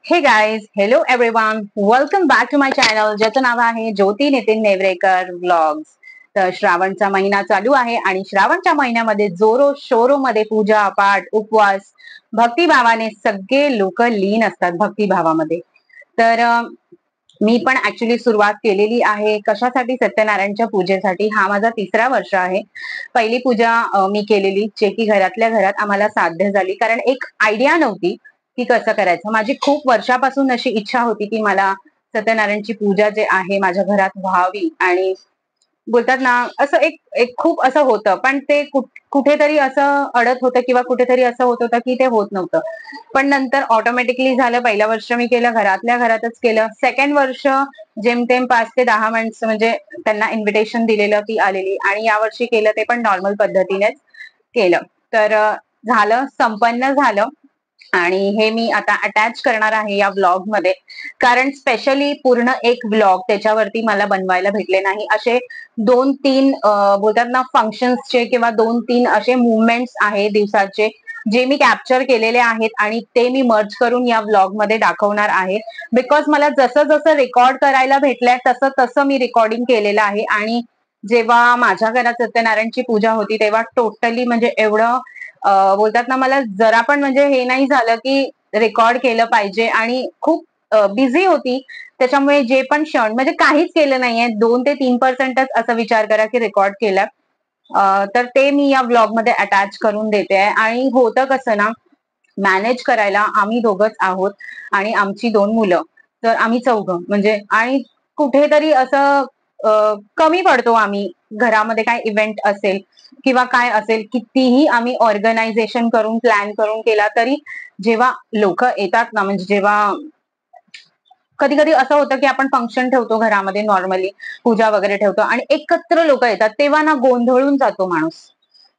हे guys, hello everyone, welcome back to my channel ज्याचं नाव आहे ज्योती नितीन नेवरेकर व्लॉग्स. तर श्रावणचा महिना चालू आहे आणि श्रावणच्या महिन्यामध्ये जोरो शोरो मध्ये पूजा पाठ उपवास भक्तिभावाने सगळे लोक लीन असतात भक्तिभावामध्ये. तर मी पण ऍक्च्युली सुरुवात केलेली आहे. कशासाठी? सत्यनारायणच्या पूजेसाठी. हा माझा तिसरा वर्ष आहे. पहिली पूजा मी केलेली जे की घरातल्या घरात आम्हाला साध्य झाली, कारण एक आयडिया नव्हती की कसं करायचं. माझी खूप वर्षापासून अशी इच्छा होती की मला सत्यनारायणची पूजा जे आहे माझ्या घरात व्हावी, आणि बोलतात ना असं एक एक खूप असं होतं, पण ते कुठेतरी असं अडत होतं किंवा कुठेतरी असं होत होतं की ते होत नव्हतं. पण नंतर ऑटोमॅटिकली झालं. पहिलं वर्ष मी केलं घरातल्या घरातच केलं. सेकंड वर्ष जेमतेम 5 ते 10 माणसं म्हणजे त्यांना इन्व्हिटेशन दिलेलं ती आलेली, आणि यावर्षी केलं ते पण नॉर्मल पद्धतीनेच केलं. तर झालं, संपन्न झालं. आणि हे मी आता अटॅच करणार आहे या व्लॉग मध्ये, कारण स्पेशली पूर्ण एक व्लॉग त्याच्यावरती मला बनवायला भेटले नाही. असे 2-3 बोलतात ना फंक्शन्सचे किंवा 2-3 असे मुवमेंट्स आहे दिवसाचे जे मी कॅप्चर केलेले आहेत, आणि ते मी मर्ज करून या व्लॉग मध्ये दाखवणार आहे. बिकॉज मला जसं जसं रेकॉर्ड करायला भेटलंय तसं तसं मी रेकॉर्डिंग केलेलं आहे. आणि जेव्हा माझ्या घरात सत्यनारायणची पूजा होती तेव्हा टोटली म्हणजे एवढं बोलतात ना मला जरा पण म्हणजे हे नाही झालं की रेकॉर्ड केलं पाहिजे, आणि खूप बिझी होती. त्याच्यामुळे जे पण क्षण म्हणजे काहीच केलं नाहीये. 2 ते 3% असा विचार करा की रेकॉर्ड केलं. तर ते मी या व्लॉग मध्ये अटॅच करून देते आहे. आणि होतं कसं ना, मॅनेज करायला आम्ही दोघंच आहोत आणि आमची 2 मुलं, तर आम्ही चौघं म्हणजे, आणि कुठेतरी असं कमी पडतो आम्ही. घरामध्ये काय इव्हेंट असेल किंवा काय असेल, कितीही आम्ही ऑर्गनायझेशन करून प्लॅन करून केला तरी जेव्हा लोक येतात ना, म्हणजे जेव्हा कधी कधी असं होतं की आपण फंक्शन ठेवतो घरामध्ये, नॉर्मली पूजा वगैरे ठेवतो आणि एकत्र लोक येतात तेव्हा ना गोंधळून जातो माणूस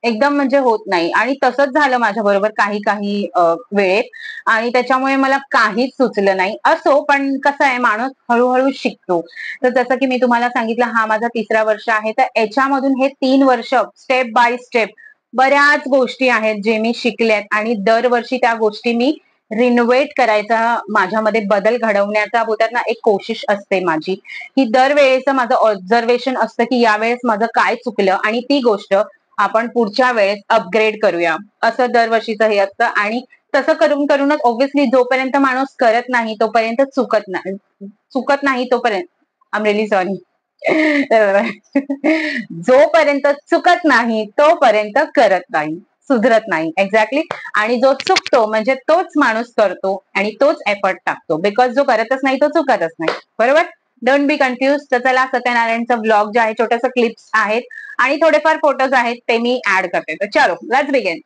एकदम, म्हणजे होत नाही. आणि तसंच झालं माझ्या बरोबर काही काही वेळेत, आणि त्याच्यामुळे मला काहीच सुचलं नाही. असो, पण कसं आहे, माणूस हळूहळू शिकतो. तर जसं की मी तुम्हाला सांगितलं, हा माझा तिसरा वर्ष आहे. तर याच्यामधून हे 3 वर्ष स्टेप बाय स्टेप बऱ्याच गोष्टी आहेत जे मी शिकल्यात, आणि दरवर्षी त्या गोष्टी मी रिनोव्हेट करायचा, माझ्यामध्ये बदल घडवण्याचा बोलतात ना एक कोशिश असते माझी, की दरवेळेचं माझं ऑब्झर्वेशन असतं की यावेळेस माझं काय चुकलं आणि ती गोष्ट आपण पुढच्या वेळेस अपग्रेड करूया, असं दरवर्षीचं हे असतं. आणि तसं करून करूनच ऑब्व्हियसली जोपर्यंत माणूस करत नाही तोपर्यंत चुकत नाही तोपर्यंत, आय एम रिअली सॉरी, जोपर्यंत चुकत नाही तोपर्यंत करत नाही, सुधरत नाही. एक्झॅक्टली. आणि जो चुकतो म्हणजे तोच माणूस करतो आणि तोच एफर्ट टाकतो, बिकॉज जो करतच नाही तो चुकतच नाही. बरोबर? Don't be confuse. तर चला, सत्यनारायणचं ब्लॉग जे आहे, छोटस क्लिप्स आहेत आणि थोडेफार फोटोज आहेत ते मी ऍड करते. तर चलो, लेट्स बिगिन.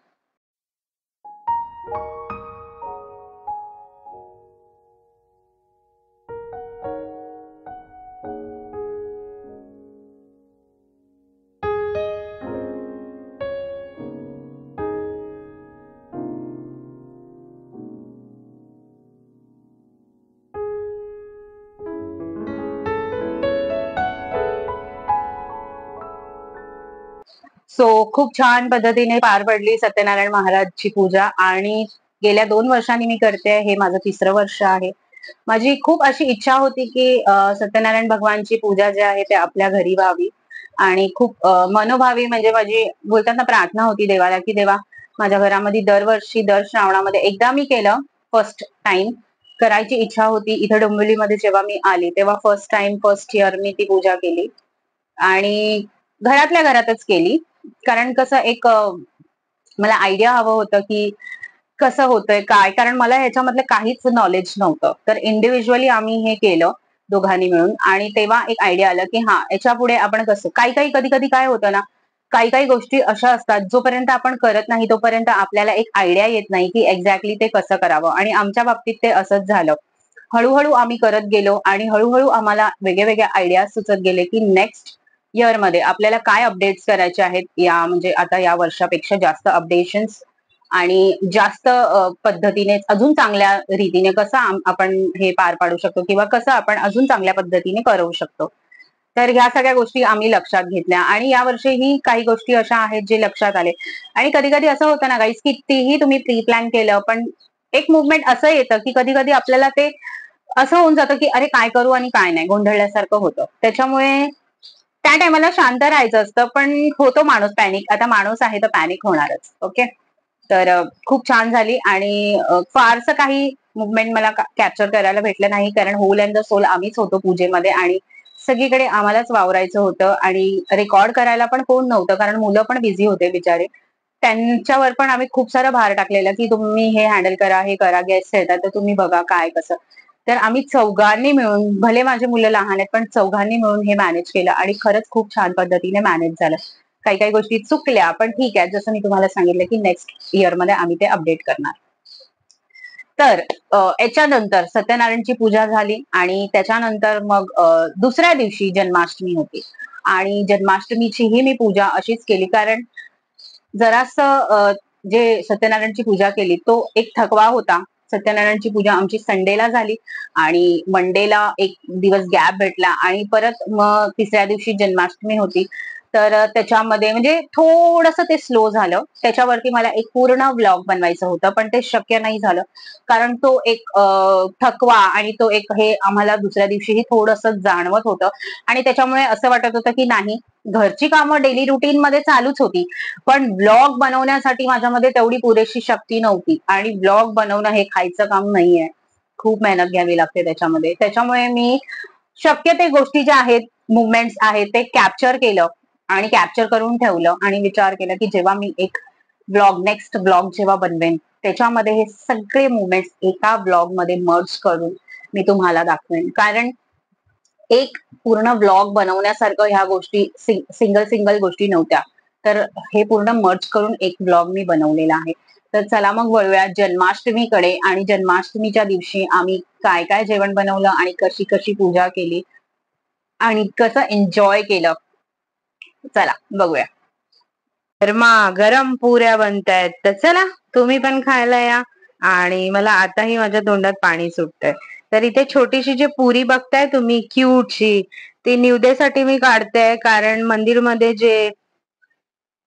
सो खूप छान पद्धतीने पार पडली सत्यनारायण महाराजची पूजा, आणि गेल्या 2 वर्षांनी मी करते. हे माझं तिसरं वर्ष आहे. माझी खूप अशी इच्छा होती की सत्यनारायण भगवानची पूजा जी आहे ते आपल्या घरी व्हावी, आणि खूप मनोभावी म्हणजे माझी बोलतात ना प्रार्थना होती देवाला की देवा, माझ्या घरामध्ये दरवर्षी दर श्रावणामध्ये एकदा मी केलं. फर्स्ट टाइम करायची इच्छा होती. इथं डोंबिवलीमध्ये जेव्हा मी आली तेव्हा फर्स्ट टाइम, फर्स्ट इयर मी ती पूजा केली, आणि घरातल्या घरातच केली. कारण कसं एक मला आयडिया हवं होतं की कसं होतंय काय, कारण मला ह्याच्यामधलं काहीच नॉलेज नव्हतं. तर इंडिव्हिज्युअली आम्ही हे केलं दोघांनी मिळून, आणि तेव्हा एक आयडिया आला की हा, याच्या पुढे आपण कसं, काही काही कधी कधी काय होतं ना, काही काही गोष्टी अशा असतात जोपर्यंत आपण करत नाही तोपर्यंत आपल्याला एक आयडिया येत नाही की एक्झॅक्टली ते कसं करावं. आणि आमच्या बाबतीत ते असंच झालं. हळूहळू आम्ही करत गेलो आणि हळूहळू आम्हाला वेगळे वेगळे आयडिया सुचत गेले की नेक्स्ट इयर मध्ये आपल्याला काय अपडेट्स करायचे आहेत, या म्हणजे आता या वर्षापेक्षा जास्त अपडेशन्स, आणि जास्त पद्धतीने अजून चांगल्या रीतीने कसं आपण हे पार पाडू शकतो किंवा कसं आपण अजून चांगल्या पद्धतीने करू शकतो. तर ह्या सगळ्या गोष्टी आम्ही लक्षात घेतल्या, आणि यावर्षीही काही गोष्टी अशा आहेत जे लक्षात आले. आणि कधी कधी असं होतं ना गाईस, कितीही तुम्ही प्री प्लॅन केलं पण एक मुवमेंट असं येतं की कधी कधी आपल्याला ते असं होऊन जातं की अरे काय करू आणि काय नाही, गोंधळल्यासारखं होतं. त्याच्यामुळे त्या टायमाला शांत राहायचं असतं, पण होतो माणूस पॅनिक. आता माणूस आहे तर पॅनिक होणारच. ओके. तर खूप छान झाली आणि फारसं काही मुवमेंट मला कॅप्चर करायला भेटलं नाही, कारण होल अँड द सोल आम्हीच होतो पूजेमध्ये आणि सगळीकडे आम्हालाच वावरायचं होतं आणि रेकॉर्ड करायला पण कोण नव्हतं, कारण मुलं पण बिझी होते बिचारे. त्यांच्यावर पण आम्ही खूप सारा भार टाकलेला की तुम्ही हे हँडल करा, हे करा, गेस्ट येतात तर तुम्ही बघा काय कसं. तर आम्ही चौघांनी मिळून, भले माझे मुलं लहान आहेत पण चौघांनी मिळून हे मॅनेज केलं आणि खरंच खूप छान पद्धतीने मॅनेज झालं. काही काही गोष्टी चुकल्या पण ठीक आहे, जसं मी तुम्हाला सांगितलं की नेक्स्ट इयर मध्ये आम्ही ते अपडेट करणार. तर याच्यानंतर सत्यनारायणची पूजा झाली आणि त्याच्यानंतर मग दुसऱ्या दिवशी जन्माष्टमी होती आणि जन्माष्टमीची ही मी पूजा अशीच केली, कारण जरासं जे सत्यनारायणची पूजा केली तो एक थकवा होता. सत्यनारायणची पूजा आमची संडेला झाली आणि मंडेला एक दिवस गॅप भेटला आणि परत मग तिसऱ्या दिवशी जन्माष्टमी होती. तर त्याच्यामध्ये म्हणजे थोडंसं ते स्लो झालं. त्याच्यावरती मला एक पूर्ण व्लॉग बनवायचं होतं, पण ते शक्य नाही झालं. कारण तो एक थकवा आणि तो एक हे आम्हाला दुसऱ्या दिवशीही थोडंसं जाणवत होतं आणि त्याच्यामुळे असं वाटत होतं की नाही, घरची कामं डेली रुटीन मध्ये चालूच होती, पण ब्लॉग बनवण्यासाठी माझ्यामध्ये तेवढी पुरेशी शक्ती नव्हती आणि ब्लॉग बनवणं हे खायचं काम नाहीये. खूप मेहनत घ्यावी लागते त्याच्यामध्ये. त्याच्यामुळे मी शक्य ते गोष्टी ज्या आहेत, मुवमेंट्स आहेत ते कॅप्चर केलं आणि कॅप्चर करून ठेवलं आणि विचार केला की जेव्हा मी एक ब्लॉग, नेक्स्ट ब्लॉग जेव्हा बनवेन त्याच्यामध्ये हे सगळे मुवमेंट्स एका ब्लॉग मध्ये मर्ज करून मी तुम्हाला दाखवेन. कारण एक पूर्ण ब्लॉग बनवण्यासारखं ह्या गोष्टी सिंगल सिंगल गोष्टी नव्हत्या. तर हे पूर्ण मर्ज करून एक ब्लॉग मी बनवलेला आहे. तर चला मग वळूया जन्माष्टमीकडे आणि जन्माष्टमीच्या दिवशी आम्ही काय काय जेवण बनवलं आणि कशी कशी पूजा केली आणि कसं एन्जॉय केलं. चला बघूया. गरमा गरम पुऱ्या बनतायत, तर चला तुम्ही पण खायला या. आणि मला आताही माझ्या तोंडात पाणी सुटतंय. तर इथे छोटीशी जी पुरी बघताय तुम्ही क्यूटशी, ती निवदेसाठी मी काढते, कारण मंदिरमध्ये जे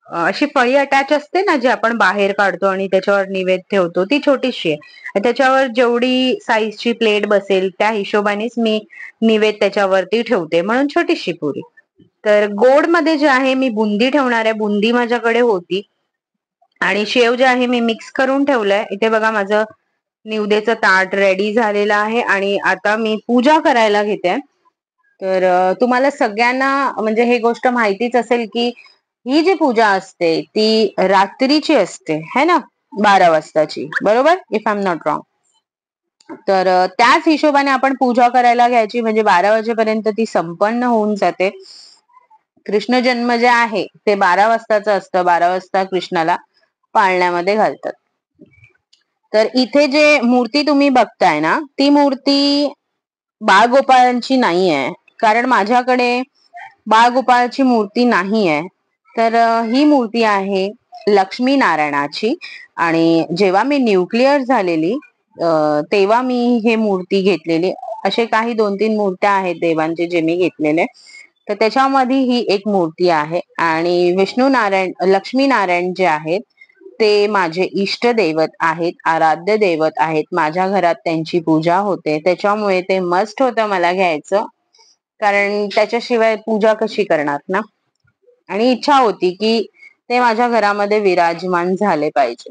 अशी फळी अटॅच असते ना, जी आपण बाहेर काढतो आणि त्याच्यावर निवेद ठेवतो, ती छोटीशी आहे. त्याच्यावर जेवढी साईजची प्लेट बसेल त्या हिशोबानेच मी निवेद त्याच्यावरती ठेवते, म्हणून छोटीशी पुरी. तर गोड मध्ये जे आहे मी बुंदी ठेवणार आहे. बुंदी माझ्याकडे होती आणि शेव जे आहे मी मिक्स करून ठेवलंय. इथे बघा माझं निवदेचं ताट रेडी झालेलं आहे आणि आता मी पूजा करायला घेते. तर तुम्हाला सगळ्यांना म्हणजे हे गोष्ट माहितीच असेल की ही जी पूजा असते ती रात्रीची असते, है ना, 12 वाजताची, बरोबर, if I am not wrong. तर त्याच हिशोबाने आपण पूजा करायला घ्यायची, म्हणजे 12 वाजेपर्यंत ती संपन्न होऊन जाते. कृष्ण जन्म जे आहे ते 12 वाजताचं असतं. 12 वाजता कृष्णाला पाळण्यामध्ये घालतात. तर इथे जे मूर्ती तुम्ही बघताय ना, ती मूर्ती बाळगोपाळांची नाहीये, कारण माझ्याकडे बाळगोपाळाची मूर्ती नाहीये. तर ही मूर्ती आहे लक्ष्मी नारायणाची आणि जेव्हा मी न्यूक्लिअर झालेली तेव्हा मी हे मूर्ती घेतलेली. असे काही 2-3 मूर्त्या आहेत देवांचे जे मी घेतलेले. तर त्याच्यामध्ये ही एक मूर्ती आहे आणि विष्णू नारायण, लक्ष्मी नारायण जे आहेत ते माझे इष्ट दैवत आहेत, आराध्य दैवत आहेत. माझ्या घरात त्यांची पूजा होते, त्याच्यामुळे ते मस्ट होतं मला घ्यायचं, कारण त्याच्याशिवाय पूजा कशी करणार ना. आणि इच्छा होती की ते माझ्या घरामध्ये विराजमान झाले पाहिजे.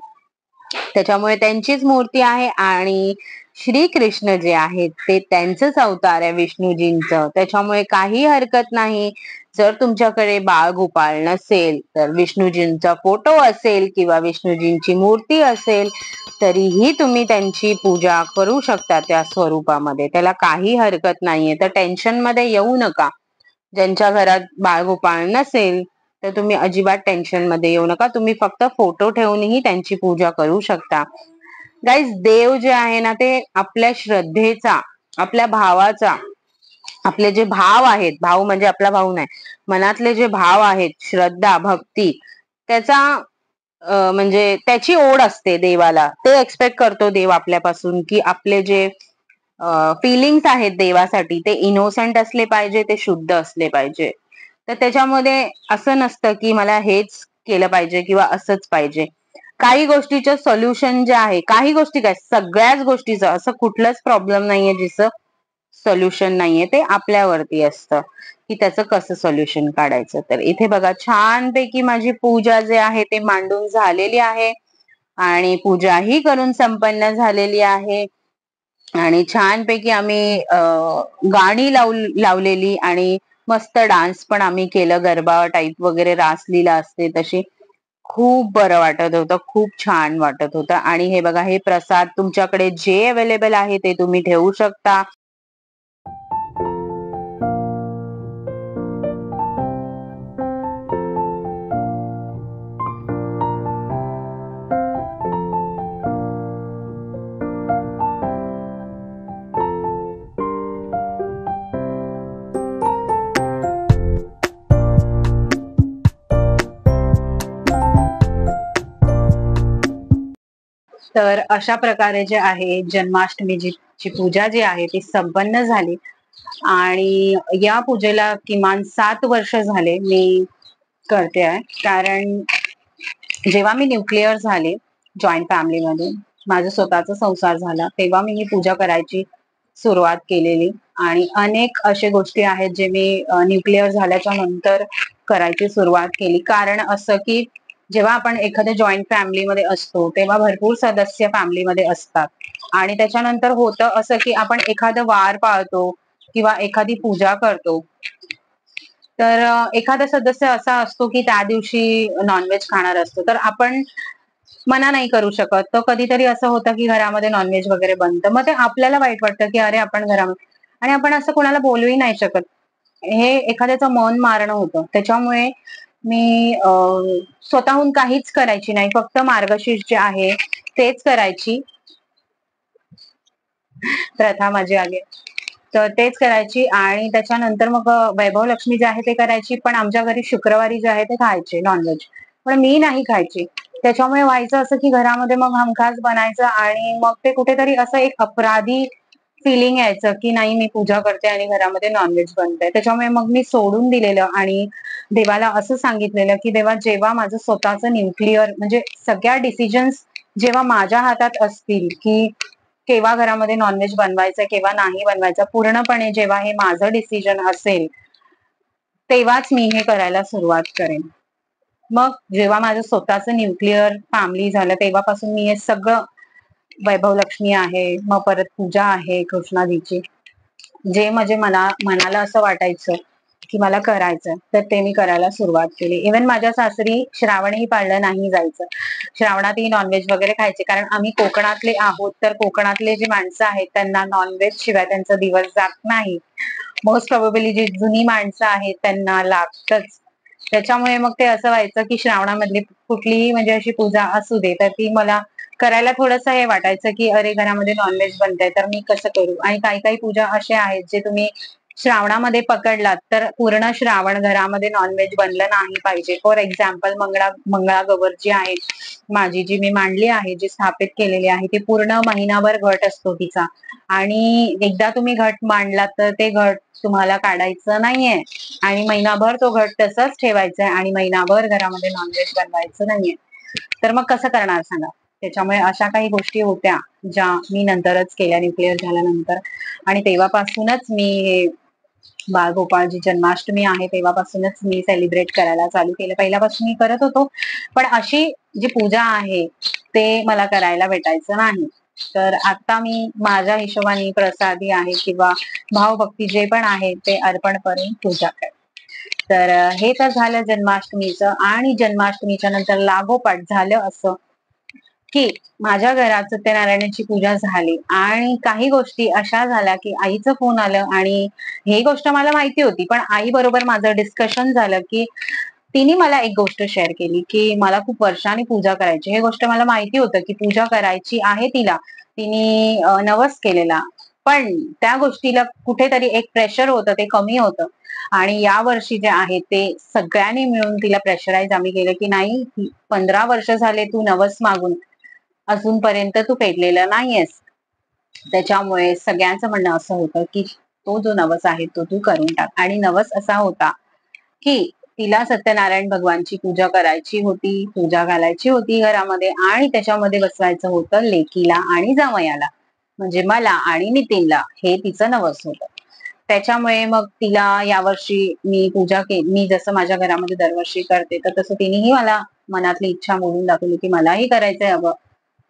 त्याच्यामुळे त्यांचीच मूर्ती आहे आणि श्रीकृष्ण जे आहेत ते त्यांचंच अवतार आहे विष्णूजींचं. त्याच्यामुळे काही हरकत नाही, जर तुमच्याकडे बाळगोपाळ नसेल तर विष्णूजींचा फोटो असेल किंवा विष्णूजींची मूर्ती असेल तरीही तुम्ही त्यांची पूजा करू शकता त्या स्वरूपामध्ये. त्याला काही हरकत नाहीये. तर टेन्शन मध्ये येऊ नका. ज्यांच्या घरात बाळगोपाळ नसेल तर तुम्ही अजिबात टेन्शन मध्ये येऊ नका. तुम्ही फक्त फोटो ठेवूनही त्यांची पूजा करू शकता. गाईज, देव जे आहे ना ते आपल्या श्रद्धेचा, आपल्या भावाचा, आपले जे भाव आहेत, भाव म्हणजे आपला भाऊ नाही, मनातले जे भाव आहेत, श्रद्धा, भक्ती, त्याचा म्हणजे त्याची ओढ असते देवाला. ते एक्सपेक्ट करतो देव आपल्यापासून की आपले जे फिलिंग्स आहेत देवासाठी ते इनोसंट असले पाहिजे, ते शुद्ध असले पाहिजे. तर त्याच्यामध्ये असं नसतं की मला हेच केलं पाहिजे किंवा असंच पाहिजे. काही गोष्टीचं सोल्युशन जे आहे, काही गोष्टी काय सगळ्याच गोष्टीचं असं कुठलंच प्रॉब्लेम नाहीये जिचं सोल्युशन नाहीये, ते आपल्यावरती असतं की त्याचं कसं सोल्युशन काढायचं. तर इथे बघा छानपैकी माझी पूजा जे आहे ते मांडून झालेली आहे आणि पूजाही करून संपन्न झालेली आहे आणि छानपैकी आम्ही गाणी लावलेली आणि मस्त डान्स पण आम्ही केलं, गरबा टाईप वगैरे रासलीला असते तशी. खूप बरं वाटत होतं, खूप छान वाटत होतं. आणि हे बघा, हे प्रसाद तुमच्याकडे जे अवेलेबल आहे ते तुम्ही ठेवू शकता. तर अशा प्रकारे जे आहे जन्माष्टमीची ची पूजा जी आहे ती संपन्न झाली आणि या पूजेला किमान 7 वर्ष झाले मी करते आहे. कारण जेव्हा मी न्यूक्लिअर झाले जॉईंट फॅमिलीमध्ये, माझा स्वतःचा संसार झाला, तेव्हा मी ही पूजा करायची सुरुवात केलेली आणि अनेक अशा गोष्टी आहेत जे मी न्यूक्लिअर झाल्याच्या नंतर करायची सुरुवात केली. कारण असं की जेव्हा आपण एखाद्या जॉईंट फॅमिलीमध्ये असतो तेव्हा भरपूर सदस्य फॅमिलीमध्ये असतात आणि त्याच्यानंतर होतं असं की आपण एखादं वार पाळतो किंवा एखादी पूजा करतो. तर एखादा सदस्य असा असतो की त्या दिवशी नॉनव्हेज खाणार असतो, तर आपण मना नाही करू शकत. तर कधीतरी असं होतं की घरामध्ये नॉनव्हेज वगैरे बनतं, मग ते आपल्याला वाईट वाटतं की अरे आपण घरामध्ये, आणि आपण असं कोणाला बोलूही नाही शकत. हे एखाद्याचं मन मारणं होतं. त्याच्यामुळे मी स्वतःहून काहीच करायची नाही, फक्त मार्गशीर्ष जे आहे तेच करायची. प्रथा माझी आली तर तेच करायची आणि त्याच्यानंतर मग वैभव लक्ष्मी जे आहे ते करायची. पण आमच्या घरी शुक्रवारी जे आहे ते खायचे नॉनव्हेज, पण मी नाही खायची. त्याच्यामुळे व्हायचं असं की घरामध्ये मग हमखास बनायचं आणि मग ते कुठेतरी असं एक अपराधी फिलिंग यायचं की नाही, मी पूजा करते आणि घरामध्ये नॉनव्हेज बनतंय. त्याच्यामुळे मग मी सोडून दिलेलं आणि देवाला असं सांगितलेलं की देवा, जेव्हा माझं स्वतःचं न्यूक्लिअर म्हणजे सगळ्या डिसिजन्स जेव्हा माझ्या हातात असतील की केव्हा घरामध्ये नॉनव्हेज बनवायचं केव्हा नाही बनवायचं, पूर्णपणे जेव्हा हे माझं डिसिजन असेल तेव्हाच मी हे करायला सुरुवात करेन. मग जेव्हा माझं स्वतःचं न्यूक्लिअर फॅमिली झालं तेव्हापासून मी हे सगळं, वैभव लक्ष्मी आहे, मग परत पूजा आहे कृष्णाजीची, जे म्हणजे मनाला असं वाटायचं की मला करायचं तर ते मी करायला सुरुवात केली. इव्हन माझ्या सासरी श्रावणही पाळलं नाही जायचं, श्रावणातही नॉनव्हेज वगैरे खायचे. कारण आम्ही कोकणातले आहोत, तर कोकणातले जे माणसं आहेत त्यांना नॉनव्हेज शिवाय त्यांचा दिवस जात नाही. मोस्ट प्रोबेबली जी जुनी माणसं आहेत त्यांना लागतच. त्याच्यामुळे मग ते असं व्हायचं की श्रावणामधली कुठलीही म्हणजे अशी पूजा असू दे तर ती मला करायला थोडंसं हे वाटायचं की अरे घरामध्ये नॉनव्हेज बनतंय तर मी कसं करू. आणि काही काही पूजा अशा आहेत जे तुम्ही श्रावणामध्ये पकडलात तर पूर्ण श्रावण घरामध्ये नॉनव्हेज बनलं नाही पाहिजे. फॉर एक्झाम्पल मंगळागौर जी आहे माझी, जी मी मांडली आहे, जी स्थापित केलेली आहे, ती पूर्ण महिनाभर घट असतो तिचा आणि एकदा तुम्ही घट मांडलात तर ते घट तुम्हाला काढायचं नाहीये आणि महिनाभर तो घट तसाच ठेवायचा आहे आणि महिनाभर घरामध्ये नॉनव्हेज बनवायचं नाहीये. तर मग कसं करणार सांगा. त्याच्यामुळे अशा काही गोष्टी होत्या ज्या मी नंतरच केल्या न्यूक्लिअर झाल्यानंतर आणि तेव्हापासूनच मी हे बाळगोपाळ जी जन्माष्टमी आहे तेव्हापासूनच मी सेलिब्रेट करायला चालू केलं. पहिल्यापासून मी करत होतो, पण अशी जी पूजा आहे ते मला करायला भेटायचं नाही. तर आता मी माझ्या हिशोबाने प्रसादी आहे किंवा भावभक्ती जे पण आहे ते अर्पण करून पूजा करते. तर हे तर झालं जन्माष्टमीचं. आणि जन्माष्टमीच्या नंतर लागोपाठ झालं असं की माझ्या घरात सत्यनारायणाची पूजा झाली आणि काही गोष्टी अशा झाल्या की आईचं फोन आलं आणि ही गोष्ट मला माहिती होती, पण आई बरोबर माझं डिस्कशन झालं की तिने मला एक गोष्ट शेअर केली की मला खूप वर्षांनी पूजा करायची. हे गोष्ट मला माहिती होतं की पूजा करायची आहे तिला, तिने नवस केलेला, पण त्या गोष्टीला कुठेतरी एक प्रेशर होतं, ते कमी होतं. आणि या वर्षी जे आहे ते सगळ्यांनी मिळून तिला प्रेशराईज आम्ही केलं की नाही, 15 वर्ष झाले तू नवस मागून अजूनपर्यंत तू फेडलेला नाहीयेस. त्याच्यामुळे सगळ्यांचं म्हणणं असं होतं की तो जो नवस आहे तो तू करून टाक. आणि नवस असा होता की तिला सत्यनारायण भगवानची पूजा करायची होती, पूजा घालायची होती घरामध्ये आणि त्याच्यामध्ये बसवायचं होतं लेकीला आणि जावयाला, म्हणजे मला आणि नितीनला. हे तिचं नवस होतं. त्याच्यामुळे मग तिला यावर्षी मी पूजा केली. मी जसं माझ्या घरामध्ये दरवर्षी करते, तर तसं तिनेही मला मनातली इच्छा बोलून दाखवली की मलाही करायचंय अगं.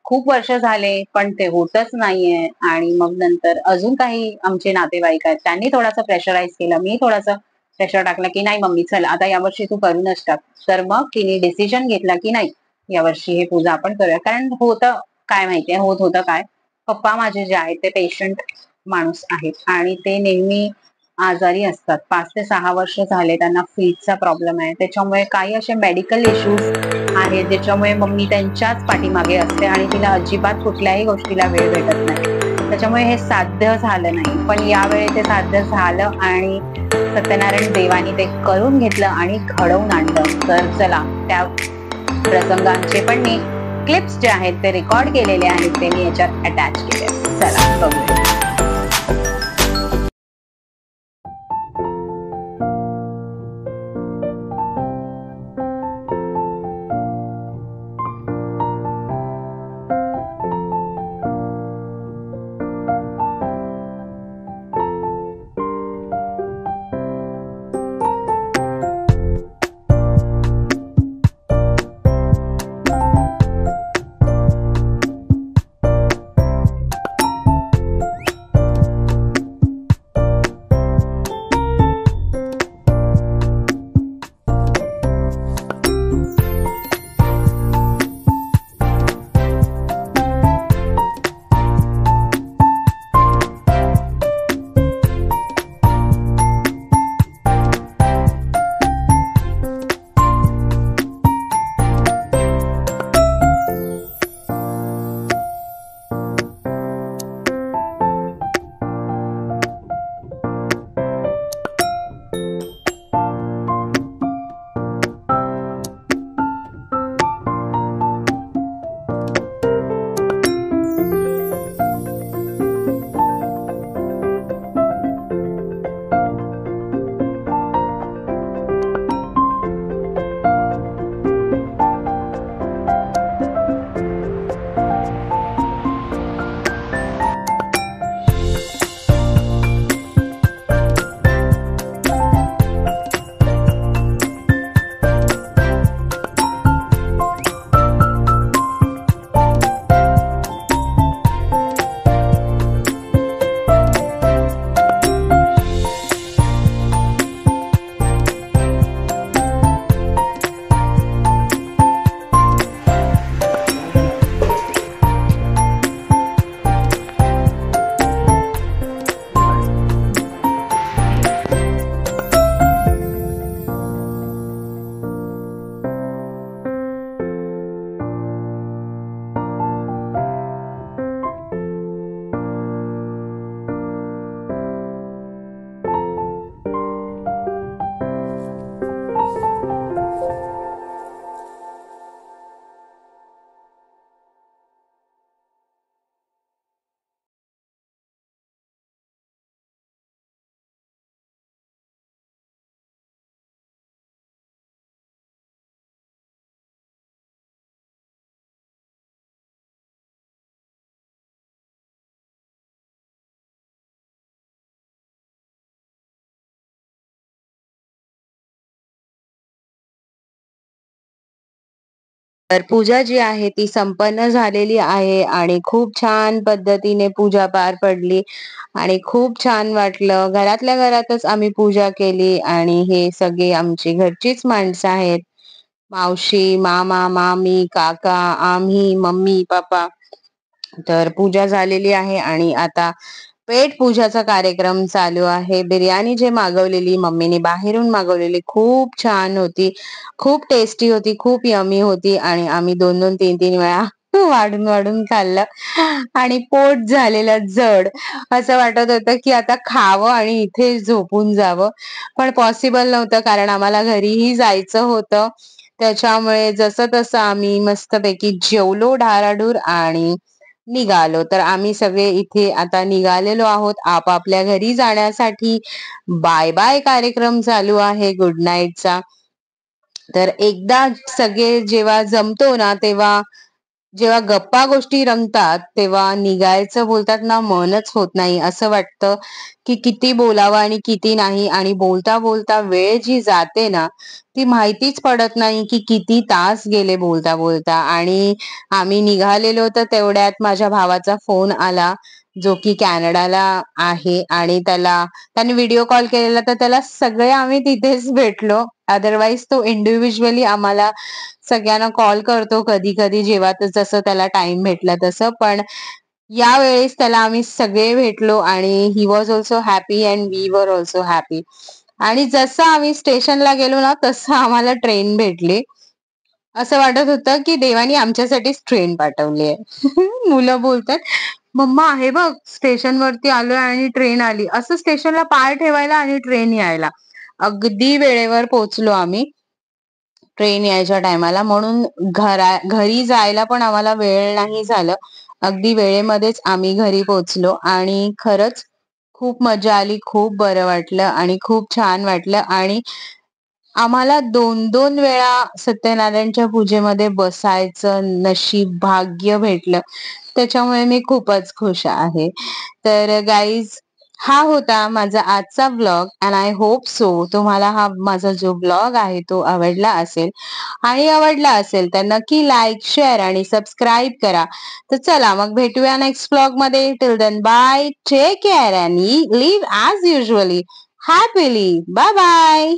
खूप वर्ष झाले पण ते होतच नाहीये. आणि मग नंतर अजून काही आमचे नातेवाईक आहेत, त्यांनी थोडासा प्रेशराईज केलं, मी थोडासा प्रेशर टाकला की नाही मम्मी चल आता यावर्षी तू करूनच टाक. तर मग तिने डिसिजन घेतला की नाही यावर्षी हे पूजा आपण करूया. कारण होतं काय माहितीये होत होतं काय, पप्पा माझे जे आहेत ते पेशंट माणूस आहेत आणि ते नेहमी आजारी असतात. 5 ते 6 वर्ष झाले त्यांना फीटचा प्रॉब्लेम आहे. त्याच्यामुळे काही असे मेडिकल इश्यूज आहेत ज्याच्यामुळे मम्मी त्यांच्याच पाठीमागे असते आणि तिला अजिबात कुठल्याही गोष्टीला वेळ भेटत नाही. त्याच्यामुळे हे साध्य झालं नाही. पण यावेळी ते साध्य झालं आणि सत्यनारायण देवानी ते करून घेतलं आणि घडवून आणलं. तर चला त्या प्रसंगांचे पण मी क्लिप्स जे आहेत ते रेकॉर्ड केलेले आहेत ते मी याच्यात अटॅच केले. चला बघूया. तर पूजा जी आहे ती संपन्न झालेली आहे आणि खूप छान पद्धतीने पूजा पार पडली आणि खूप छान वाटलं. घरातल्या घरातच आम्ही पूजा केली आणि हे सगळे आमची घरचीच माणसं आहेत. मावशी, मामा, मामी, काका, आम्ही, मम्मी, पप्पा. तर पूजा झालेली आहे आणि आता पेट पूजाचा कार्यक्रम चालू आहे. बिर्याणी जे मागवलेली मम्मीने बाहेरून मागवलेली खूप छान होती, खूप टेस्टी होती, खूप यमी होती आणि आम्ही 2-2, 3-3 वेळा वाढून वाढून खाल्लं आणि पोट झालेलं जड. असं वाटत होतं की आता खावं आणि इथे झोपून जावं. पण पॉसिबल नव्हतं कारण आम्हाला घरीही जायचं होतं. त्याच्यामुळे जसं तसं आम्ही मस्तपैकी जेवलो ढाराढूर आणि निघालो. तर आम्ही सगळे इथे आता निघालेलो आहोत आपापल्या घरी जाण्यासाठी. बाय बाय कार्यक्रम चालू आहे गुड नाईटचा. तर एकदा सगळे जेव्हा जमतो ना, तेव्हा जेव्हा गप्पा गोष्टी रंगतात तेव्हा निघायचं बोलतात ना मनच होत नाही. असं वाटतं की किती बोलावं आणि किती नाही, आणि बोलता बोलता वेळ जी जाते ना ती माहितीच पडत नाही की किती तास गेले बोलता बोलता. आणि आम्ही निघालेलो तर तेवढ्यात माझ्या भावाचा फोन आला, जो की कॅनडाला आहे, आणि त्याने व्हिडिओ कॉल केलेला, तर त्याला सगळे आम्ही तिथेच भेटलो. अदरवाईज तो इंडिव्हिज्युअली आम्हाला सगळ्यांना कॉल करतो कधी कधी, जेव्हा जसं त्याला टाइम भेटला तसं. पण यावेळेस त्याला आम्ही सगळे भेटलो आणि he was also happy and we were also happy. आणि जसं आम्ही स्टेशनला गेलो ना तसं आम्हाला ट्रेन भेटली. असं वाटत होतं की देवानी आमच्यासाठीच ट्रेन पाठवली आहे. मुलं बोलतात, "मम्मा हे बघ स्टेशन वरती आलोय आणि ट्रेन आली." असं स्टेशनला पाय ठेवायला आणि ट्रेन यायला. अगदी वेळेवर पोहोचलो आम्ही ट्रेन यायच्या टायमाला, म्हणून घरी जायला पण आम्हाला वेळ नाही झालं. अगदी वेळेमध्येच आम्ही घरी पोहोचलो आणि खरंच खूप मजा आली, खूप बरं वाटलं आणि खूप छान वाटलं. आणि आम्हाला 2-2 वेळा सत्यनारायणच्या पूजेमध्ये बसायचं नशीब, भाग्य भेटलं. त्याच्यामुळे मी खूपच खुश आहे. तर गाईज, हा होता माझा आजचा vlog and I hope so तुम्हाला हा माझा जो व्लॉग आहे तो आवडला असेल. आणि आवडला असेल तर नक्की लाईक, शेअर आणि सबस्क्राईब करा. तर चला मग भेटूया नेक्स्ट व्लॉगमध्ये. Till then bye, take care and live as usually happily. Bye bye.